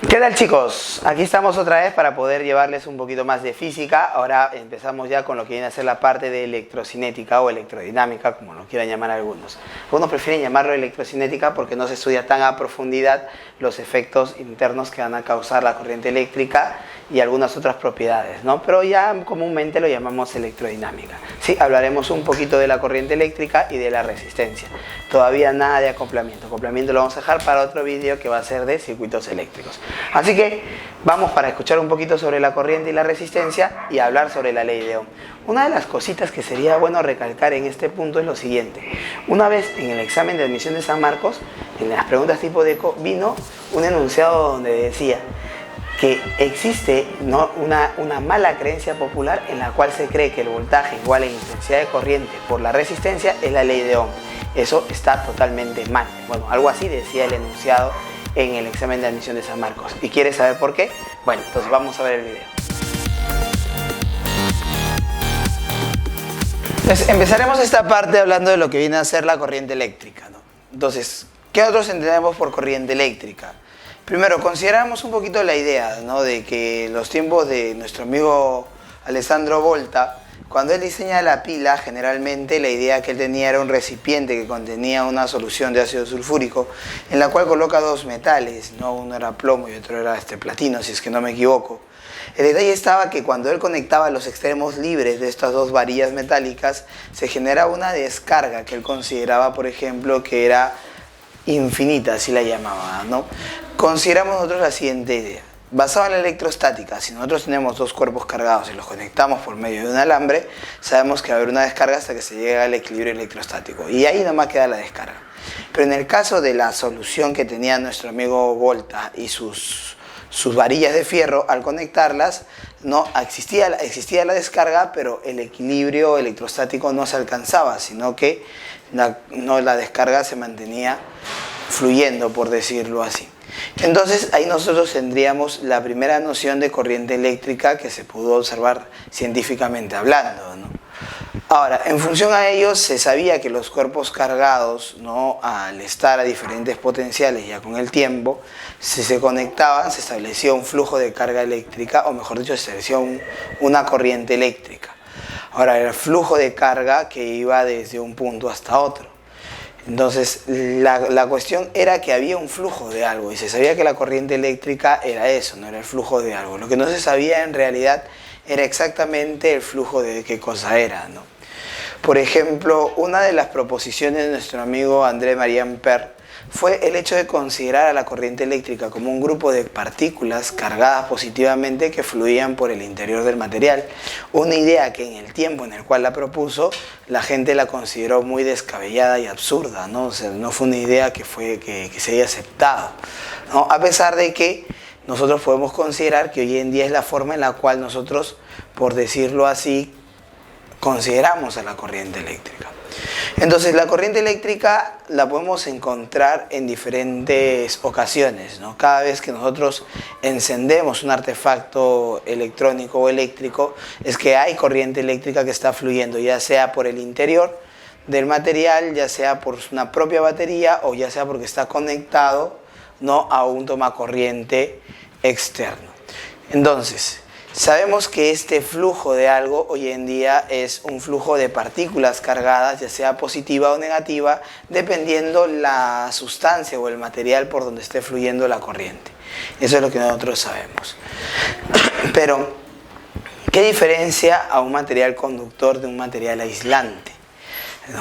¿Qué tal, chicos? Aquí estamos otra vez para poder llevarles un poquito más de física. Ahora empezamos ya con lo que viene a ser la parte de electrocinética o electrodinámica, como lo quieran llamar algunos. Algunos prefieren llamarlo electrocinética porque no se estudia tan a profundidad los efectos internos que van a causar la corriente eléctrica y algunas otras propiedades, ¿no? Pero ya comúnmente lo llamamos electrodinámica. Sí, hablaremos un poquito de la corriente eléctrica y de la resistencia. Todavía nada de acoplamiento. Acoplamiento lo vamos a dejar para otro vídeo que va a ser de circuitos eléctricos. Así que vamos para escuchar un poquito sobre la corriente y la resistencia y hablar sobre la ley de Ohm. Una de las cositas que sería bueno recalcar en este punto es lo siguiente. Una vez en el examen de admisión de San Marcos, en las preguntas tipo de vino un enunciado donde decía que existe, ¿no?, una mala creencia popular en la cual se cree que el voltaje igual a intensidad de corriente por la resistencia es la ley de Ohm. Eso está totalmente mal. Bueno, algo así decía el enunciado en el examen de admisión de San Marcos. ¿Y quieres saber por qué? Bueno, entonces vamos a ver el video. Entonces, empezaremos esta parte hablando de lo que viene a ser la corriente eléctrica, ¿no? Entonces, ¿qué nosotros entendemos por corriente eléctrica? Primero, consideramos un poquito la idea, ¿no?, de que los tiempos de nuestro amigo Alessandro Volta, cuando él diseña la pila, generalmente la idea que él tenía era un recipiente que contenía una solución de ácido sulfúrico en la cual coloca dos metales, ¿no? Uno era plomo y otro era platino, si es que no me equivoco. El detalle estaba que cuando él conectaba los extremos libres de estas dos varillas metálicas, se generaba una descarga que él consideraba, por ejemplo, que era infinita, así la llamaba, ¿no? Consideramos nosotros la siguiente idea. Basado en la electrostática, si nosotros tenemos dos cuerpos cargados y los conectamos por medio de un alambre, sabemos que va a haber una descarga hasta que se llegue al equilibrio electrostático. Y ahí nomás queda la descarga. Pero en el caso de la solución que tenía nuestro amigo Volta y sus varillas de fierro, al conectarlas, no existía la descarga, pero el equilibrio electrostático no se alcanzaba, sino que la descarga se mantenía fluyendo, por decirlo así. Entonces ahí nosotros tendríamos la primera noción de corriente eléctrica que se pudo observar científicamente hablando, ¿no? Ahora, en función a ello se sabía que los cuerpos cargados, ¿no?, al estar a diferentes potenciales ya con el tiempo, si se conectaban se establecía un flujo de carga eléctrica, o mejor dicho, se establecía una corriente eléctrica. Ahora, el flujo de carga que iba desde un punto hasta otro. Entonces, la cuestión era que había un flujo de algo y se sabía que la corriente eléctrica era eso, no era el flujo de algo. Lo que no se sabía en realidad era exactamente el flujo de qué cosa era, ¿no? Por ejemplo, una de las proposiciones de nuestro amigo André-Marie Ampère fue el hecho de considerar a la corriente eléctrica como un grupo de partículas cargadas positivamente que fluían por el interior del material. Una idea que en el tiempo en el cual la propuso, la gente la consideró muy descabellada y absurda, ¿no? O sea, no fue una idea que se haya aceptado, ¿no? A pesar de que nosotros podemos considerar que hoy en día es la forma en la cual nosotros, por decirlo así, consideramos a la corriente eléctrica. Entonces, la corriente eléctrica la podemos encontrar en diferentes ocasiones, ¿no? Cada vez que nosotros encendemos un artefacto electrónico o eléctrico, es que hay corriente eléctrica que está fluyendo, ya sea por el interior del material, ya sea por una propia batería o ya sea porque está conectado, ¿no?, a un tomacorriente externo. Entonces, sabemos que este flujo de algo hoy en día es un flujo de partículas cargadas, ya sea positiva o negativa, dependiendo la sustancia o el material por donde esté fluyendo la corriente. Eso es lo que nosotros sabemos. Pero, ¿qué diferencia a un material conductor de un material aislante?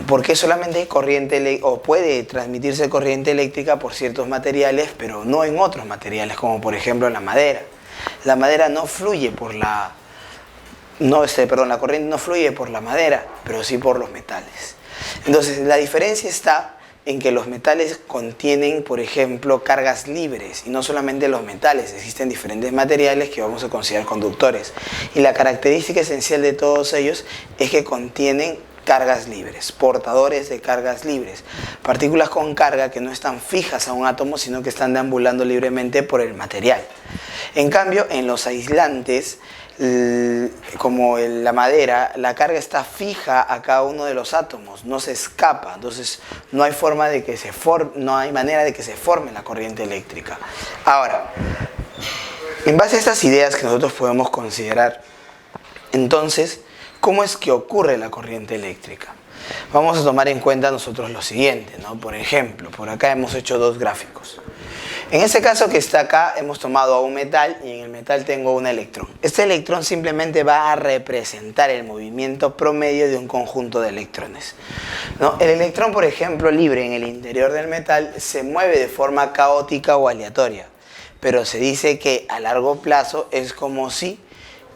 ¿Por qué solamente hay corriente o puede transmitirse corriente eléctrica por ciertos materiales, pero no en otros materiales, como por ejemplo la madera? La madera no fluye por la corriente no fluye por la madera, pero sí por los metales. Entonces, la diferencia está en que los metales contienen, por ejemplo, cargas libres, y no solamente los metales, existen diferentes materiales que vamos a considerar conductores. Y la característica esencial de todos ellos es que contienen cargas libres, portadores de cargas libres, partículas con carga que no están fijas a un átomo, sino que están deambulando libremente por el material. En cambio, en los aislantes, como en la madera, la carga está fija a cada uno de los átomos, no se escapa, entonces no hay manera de que se forme la corriente eléctrica. Ahora, En base a estas ideas que nosotros podemos considerar, entonces, ¿cómo es que ocurre la corriente eléctrica? Vamos a tomar en cuenta nosotros lo siguiente, ¿no? Por ejemplo, por acá hemos hecho dos gráficos. En este caso que está acá, hemos tomado a un metal y en el metal tengo un electrón. Este electrón simplemente va a representar el movimiento promedio de un conjunto de electrones, ¿no? El electrón, por ejemplo, libre en el interior del metal se mueve de forma caótica o aleatoria, pero se dice que a largo plazo es como si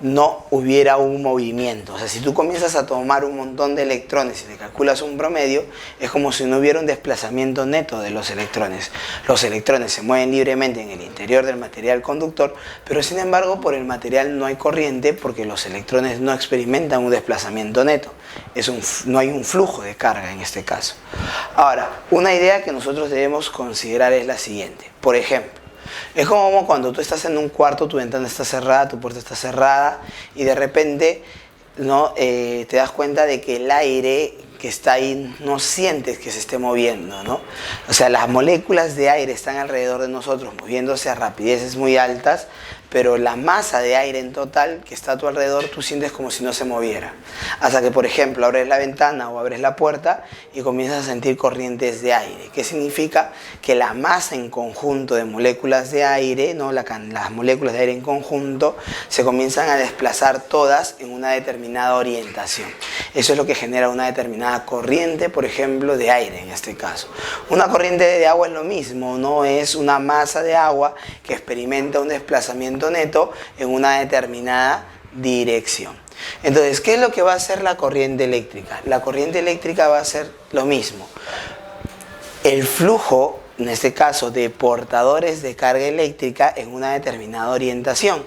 no hubiera un movimiento. O sea, si tú comienzas a tomar un montón de electrones y le calculas un promedio, es como si no hubiera un desplazamiento neto de los electrones. Los electrones se mueven libremente en el interior del material conductor, pero sin embargo por el material no hay corriente porque los electrones no experimentan un desplazamiento neto. No hay un flujo de carga en este caso. Ahora, una idea que nosotros debemos considerar es la siguiente. Por ejemplo, es como cuando tú estás en un cuarto, tu ventana está cerrada, tu puerta está cerrada y de repente, ¿no? Te das cuenta de que el aire que está ahí no sientes que se esté moviendo, ¿no? O sea, las moléculas de aire están alrededor de nosotros moviéndose a rapideces muy altas, pero la masa de aire en total que está a tu alrededor tú sientes como si no se moviera. Hasta que, por ejemplo, abres la ventana o abres la puerta y comienzas a sentir corrientes de aire. ¿Qué significa? Que la masa en conjunto de moléculas de aire, ¿no? Las moléculas de aire en conjunto se comienzan a desplazar todas en una determinada orientación. Eso es lo que genera una determinada corriente, por ejemplo, de aire en este caso. Una corriente de agua es lo mismo, no es una masa de agua que experimenta un desplazamiento neto en una determinada dirección. Entonces, ¿qué es lo que va a hacer la corriente eléctrica? La corriente eléctrica va a hacer lo mismo. El flujo, en este caso, de portadores de carga eléctrica en una determinada orientación.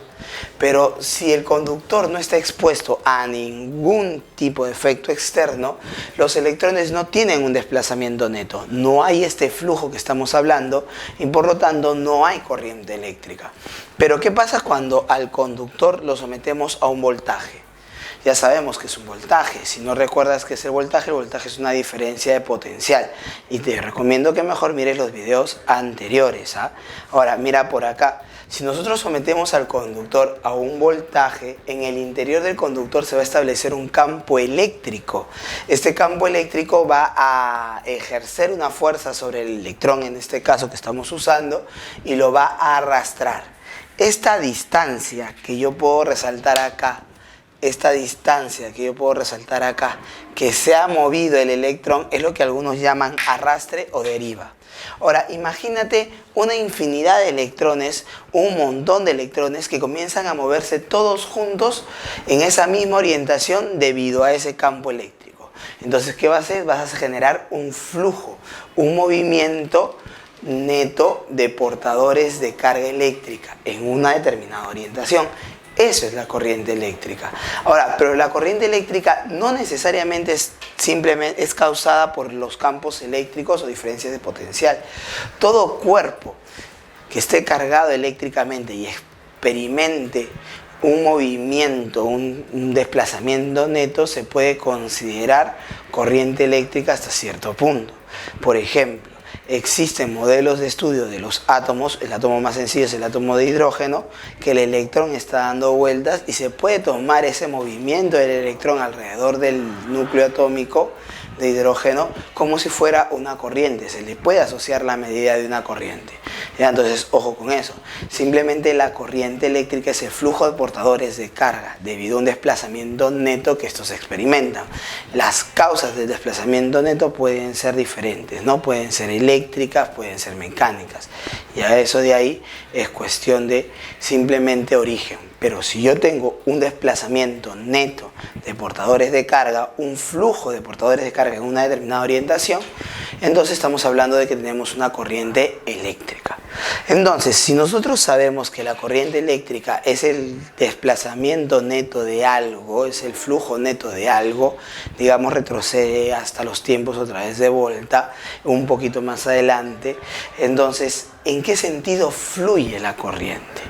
Pero si el conductor no está expuesto a ningún tipo de efecto externo, los electrones no tienen un desplazamiento neto. No hay este flujo que estamos hablando y por lo tanto no hay corriente eléctrica. Pero ¿qué pasa cuando al conductor lo sometemos a un voltaje? Ya sabemos que es un voltaje. Si no recuerdas qué es el voltaje es una diferencia de potencial. Y te recomiendo que mejor mires los videos anteriores, ¿ah? Ahora, mira por acá. Si nosotros sometemos al conductor a un voltaje, en el interior del conductor se va a establecer un campo eléctrico. Este campo eléctrico va a ejercer una fuerza sobre el electrón, en este caso que estamos usando, y lo va a arrastrar. Esta distancia que yo puedo resaltar acá, que se ha movido el electrón, es lo que algunos llaman arrastre o deriva. Ahora, imagínate una infinidad de electrones, un montón de electrones que comienzan a moverse todos juntos en esa misma orientación debido a ese campo eléctrico. Entonces, ¿qué vas a hacer? Vas a generar un flujo, un movimiento neto de portadores de carga eléctrica en una determinada orientación. Eso es la corriente eléctrica. Ahora, pero la corriente eléctrica no necesariamente es causada por los campos eléctricos o diferencias de potencial. Todo cuerpo que esté cargado eléctricamente y experimente un movimiento, un desplazamiento neto, se puede considerar corriente eléctrica hasta cierto punto. Por ejemplo, existen modelos de estudio de los átomos. El átomo más sencillo es el átomo de hidrógeno, que el electrón está dando vueltas y se puede tomar ese movimiento del electrón alrededor del núcleo atómico de hidrógeno como si fuera una corriente. Se le puede asociar la medida de una corriente. ¿Ya? Entonces, ojo con eso. Simplemente la corriente eléctrica es el flujo de portadores de carga debido a un desplazamiento neto que estos experimentan. Las causas del desplazamiento neto pueden ser diferentes, ¿no? Pueden ser eléctricas, pueden ser mecánicas. Y a eso de ahí es cuestión de simplemente origen. Pero si yo tengo un desplazamiento neto de portadores de carga, un flujo de portadores de carga en una determinada orientación, entonces estamos hablando de que tenemos una corriente eléctrica. Entonces, si nosotros sabemos que la corriente eléctrica es el desplazamiento neto de algo, es el flujo neto de algo, digamos, retrocede hasta los tiempos otra vez de Volta, un poquito más adelante, entonces, ¿en qué sentido fluye la corriente?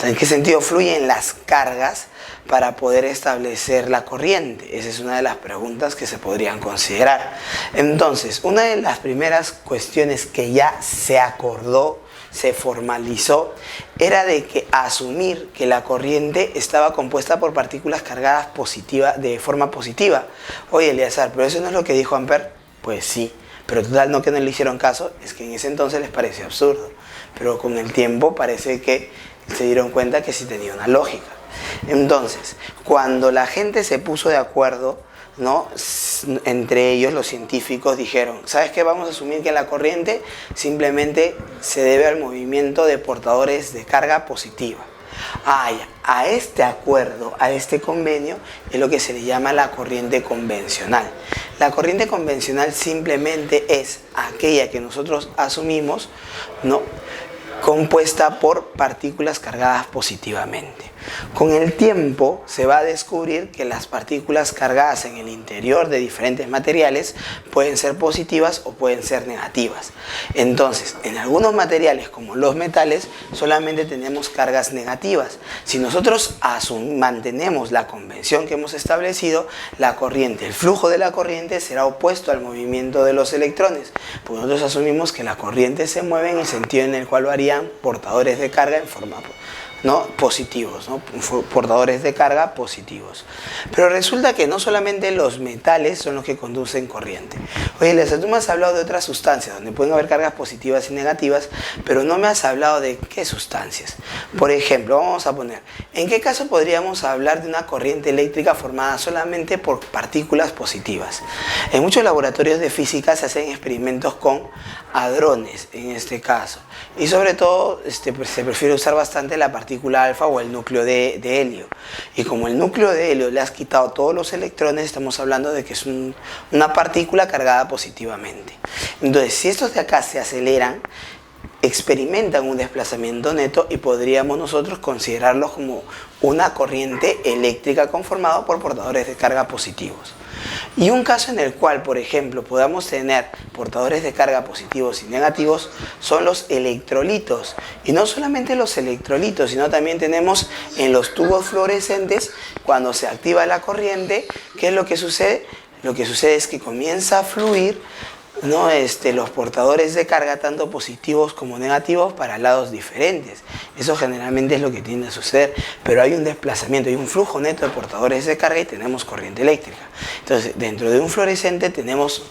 ¿En qué sentido fluyen las cargas para poder establecer la corriente? Esa es una de las preguntas que se podrían considerar. Entonces, una de las primeras cuestiones que ya se acordó, se formalizó era de que asumir que la corriente estaba compuesta por partículas cargadas de forma positiva. Oye, Eleazar, pero eso no es lo que dijo Ampère. Pues sí, pero total no que no le hicieron caso, es que en ese entonces les pareció absurdo. Pero con el tiempo parece que se dieron cuenta que sí tenía una lógica. Entonces, cuando la gente se puso de acuerdo, ¿no?, entre ellos los científicos dijeron, ¿sabes qué? Vamos a asumir que la corriente simplemente se debe al movimiento de portadores de carga positiva. A este acuerdo, a este convenio, es lo que se le llama la corriente convencional. La corriente convencional simplemente es aquella que nosotros asumimos, ¿no?, compuesta por partículas cargadas positivamente. Con el tiempo se va a descubrir que las partículas cargadas en el interior de diferentes materiales pueden ser positivas o pueden ser negativas. Entonces, en algunos materiales como los metales solamente tenemos cargas negativas. Si nosotros mantenemos la convención que hemos establecido, la corriente, el flujo de la corriente será opuesto al movimiento de los electrones, porque nosotros asumimos que la corriente se mueve en el sentido en el cual lo harían portadores de carga en forma positivos, ¿no?, portadores de carga positivos. Pero resulta que no solamente los metales son los que conducen corriente. Oye, Lesa, tú me has hablado de otras sustancias donde pueden haber cargas positivas y negativas, pero no me has hablado de qué sustancias. Por ejemplo, vamos a poner, ¿en qué caso podríamos hablar de una corriente eléctrica formada solamente por partículas positivas? En muchos laboratorios de física se hacen experimentos con hadrones, en este caso. Y sobre todo pues, se prefiere usar bastante la partícula alfa o el núcleo de helio. Y como el núcleo de helio le has quitado todos los electrones, estamos hablando de que es una partícula cargada positivamente. Entonces, si estos de acá se aceleran, experimentan un desplazamiento neto y podríamos nosotros considerarlos como una corriente eléctrica conformada por portadores de carga positivos. Y un caso en el cual, por ejemplo, podamos tener portadores de carga positivos y negativos son los electrolitos. Y no solamente los electrolitos, sino también tenemos en los tubos fluorescentes, cuando se activa la corriente, ¿qué es lo que sucede? Lo que sucede es que comienza a fluir, ¿no?, los portadores de carga tanto positivos como negativos para lados diferentes. Eso generalmente es lo que tiende a suceder, pero hay un desplazamiento, hay un flujo neto de portadores de carga y tenemos corriente eléctrica. Entonces, dentro de un fluorescente tenemos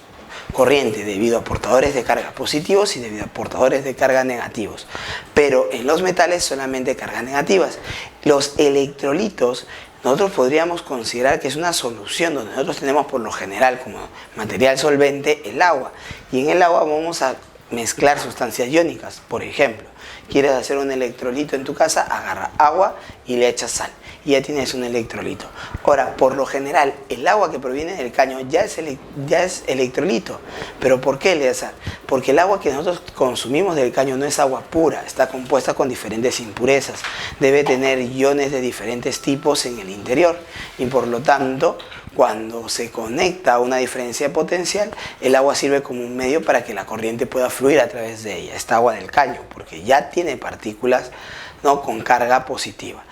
corriente debido a portadores de carga positivos y debido a portadores de carga negativos, pero en los metales solamente cargas negativas. Los electrolitos nosotros podríamos considerar que es una solución donde nosotros tenemos por lo general como material solvente el agua, y en el agua vamos a mezclar sustancias iónicas. Por ejemplo, quieres hacer un electrolito en tu casa, agarra agua y le echas sal y ya tienes un electrolito. Ahora, por lo general, el agua que proviene del caño ya es electrolito. ¿Pero por qué, Eleazar? Porque el agua que nosotros consumimos del caño no es agua pura, está compuesta con diferentes impurezas. Debe tener iones de diferentes tipos en el interior y por lo tanto, cuando se conecta a una diferencia potencial, el agua sirve como un medio para que la corriente pueda fluir a través de ella, esta agua del caño, porque ya tiene partículas, ¿no?, con carga positiva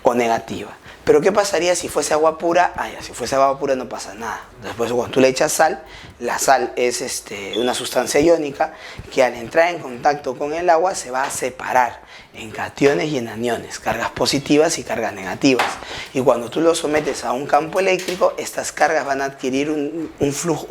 o negativa. Pero ¿qué pasaría si fuese agua pura? Si fuese agua pura no pasa nada. Después, cuando tú le echas sal, la sal es una sustancia iónica que al entrar en contacto con el agua se va a separar en cationes y en aniones, cargas positivas y cargas negativas. Y cuando tú lo sometes a un campo eléctrico, estas cargas van a adquirir un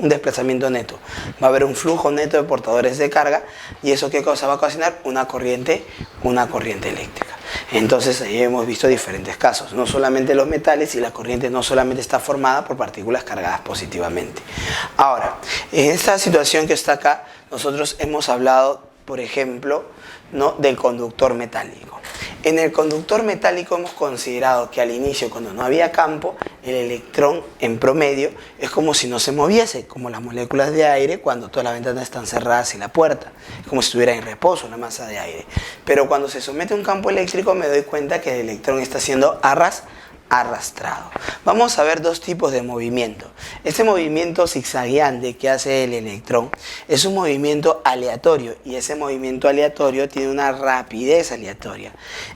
desplazamiento neto. Va a haber un flujo neto de portadores de carga y eso ¿qué cosa va a ocasionar? Una corriente eléctrica. Entonces ahí hemos visto diferentes casos, no solamente los metales, y la corriente no solamente está formada por partículas cargadas positivamente. Ahora, en esta situación que está acá, nosotros hemos hablado, por ejemplo, ¿no?, del conductor metálico. En el conductor metálico hemos considerado que al inicio, cuando no había campo, el electrón en promedio es como si no se moviese, como las moléculas de aire cuando todas las ventanas están cerradas y la puerta. Es como si estuviera en reposo la masa de aire. Pero cuando se somete a un campo eléctrico me doy cuenta que el electrón está siendo arrastrado. Vamos a ver dos tipos de movimiento. Este movimiento zigzagueante que hace el electrón es un movimiento aleatorio, y ese movimiento aleatorio tiene una rapidez aleatoria.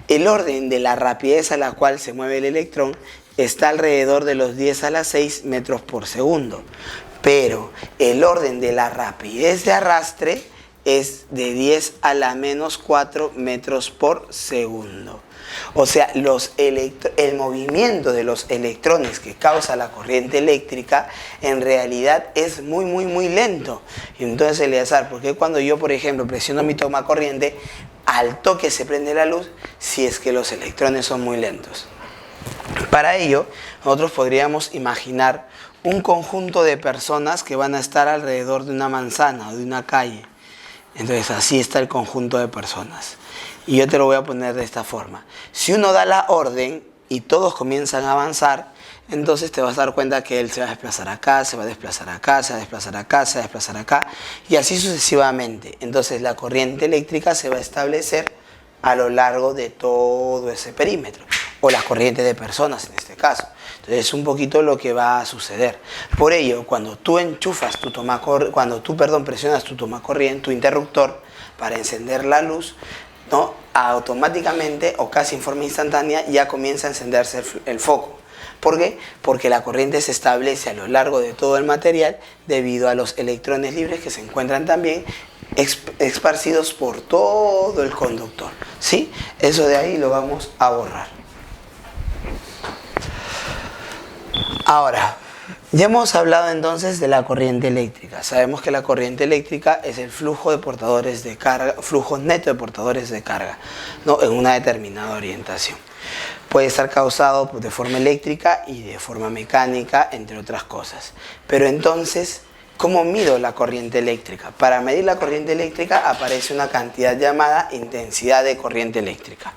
El orden de la rapidez a la cual se mueve el electrón está alrededor de los 10 a la 6 metros por segundo, pero el orden de la rapidez de arrastre es de 10 a la menos 4 metros por segundo. O sea, el movimiento de los electrones que causa la corriente eléctrica en realidad es muy lento. Y entonces, Eleazar, ¿por qué cuando yo, por ejemplo, presiono mi tomacorriente, al toque se prende la luz si es que los electrones son muy lentos? Para ello, nosotros podríamos imaginar un conjunto de personas que van a estar alrededor de una manzana o de una calle. Entonces, así está el conjunto de personas. Y yo te lo voy a poner de esta forma. Si uno da la orden y todos comienzan a avanzar, entonces te vas a dar cuenta que él se va a desplazar acá, se va a desplazar acá, se va a desplazar acá, se va a desplazar acá, y así sucesivamente. Entonces la corriente eléctrica se va a establecer a lo largo de todo ese perímetro, o las corrientes de personas en este caso. Entonces es un poquito lo que va a suceder. Por ello, cuando tú enchufas presionas tu tomacorriente, tu interruptor, para encender la luz, ¿no? Automáticamente o casi en forma instantánea ya comienza a encenderse el foco. ¿Por qué? Porque la corriente se establece a lo largo de todo el material debido a los electrones libres que se encuentran también esparcidos por todo el conductor. ¿Sí? Eso de ahí lo vamos a borrar. Ahora, ya hemos hablado entonces de la corriente eléctrica. Sabemos que la corriente eléctrica es el flujo de portadores de carga, flujo neto de portadores de carga, ¿no? En una determinada orientación. Puede estar causado de forma eléctrica y de forma mecánica, entre otras cosas. Pero entonces, ¿cómo mido la corriente eléctrica? Para medir la corriente eléctrica aparece una cantidad llamada intensidad de corriente eléctrica.